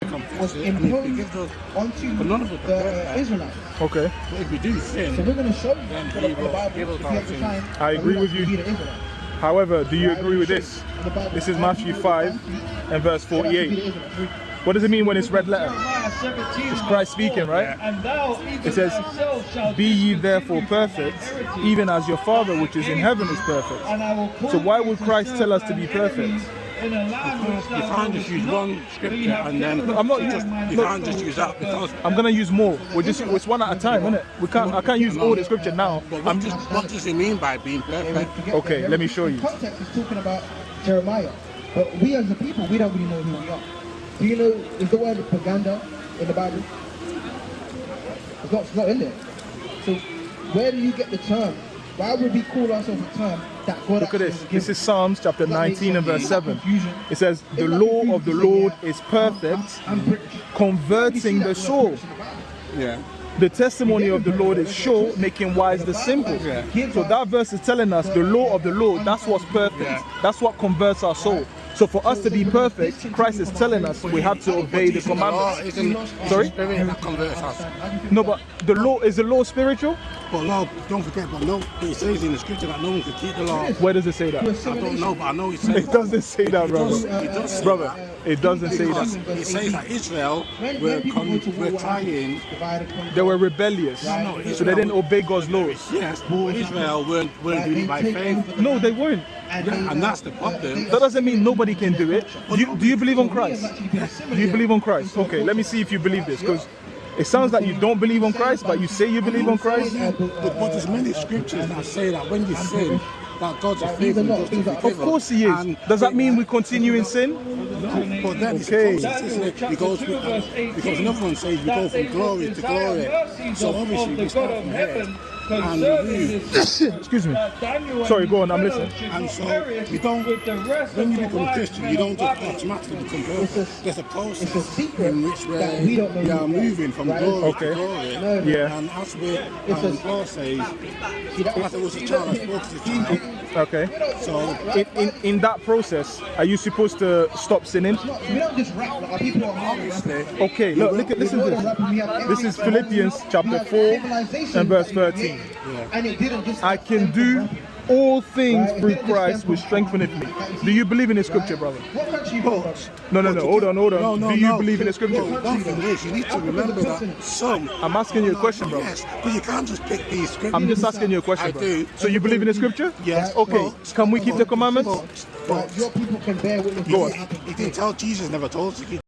was imposed onto the Israelites. Okay. But if we do sin, so we're going to show you then the he will Bible. give us our sin. I agree with you. However, do you agree with this? This is Matthew 5 and verse 48. What does it mean when it's red letter? It's Christ speaking, right? It says, "Be ye therefore perfect, even as your Father which is in heaven is perfect." So why would Christ tell us to be perfect? You can't just use one scripture and then I'm not. you can't just use that because. I'm gonna use more. It's one at a time, isn't it? I can't use all the scripture now. But what does it mean by being perfect? Okay, let me show you. The context is talking about Jeremiah, but we as a people, we don't really know who we are. Do you know, is the word propaganda in the Bible? It's not in there. So where do you get the term? Why would we call ourselves a term that God Look at this. has This is Psalms chapter 19 and verse 7. It says, "The law of the Lord is perfect, converting the soul. Yeah. The testimony of the Lord is sure, making wise the simple." So that verse is telling us the law of the Lord, that's what's perfect. That's what converts our soul. So for us to be perfect, Christ is telling us we have to obey the commandments. Sorry? That converts us. No, but the law, is the law spiritual? But no, don't forget, it says in the scripture that no one can keep the law. Where does it say that? I don't know, but I know it says It doesn't say that, brother. It does say Brother, that. it doesn't say Because that. it says that Israel were trying. They were rebellious, so they didn't obey God's laws. Yes, but Israel weren't doing it by faith. No, they weren't. Yeah, and that's the problem. That doesn't mean nobody can do it. Do you believe on Christ? Do you believe on Christ? Okay, let me see if you believe this, because it sounds like you don't believe on Christ, but you say you believe on Christ. But there's many scriptures that say that when you sin, that God's a faithful and just to forgive us. Of course he is. Does that mean we continue in sin? No, but then it's Okay. a process, isn't it? Because another one says we go from glory to glory. So obviously we start from here and we Excuse me. Sorry, go on, I'm listening. And so you don't, when you become a Christian, you don't just automatically become perfect. There's a process in which we are moving from glory to glory. Yeah. And as Paul says, as I was a child, I spoke as a child. Okay. So In that process, are you supposed to stop sinning? We don't just rap like our people are obviously, Okay, listen to this. This is Philippians chapter 4 and verse 13. And it didn't just I can do all things through Christ which strengtheneth me. Do you believe in the scripture, brother? What country you from, bro? No, hold on. No, Do you believe in the scripture? One thing is, you need to remember that some. I'm asking you a question, brother. Yes, but you can't just pick these scriptures. I'm just asking you a question, I bro. do. So you believe in the scripture? Yes. Okay. Can we keep the commandments? But Your people can bear witness. Go on. he didn't tell Jesus, never told us to keep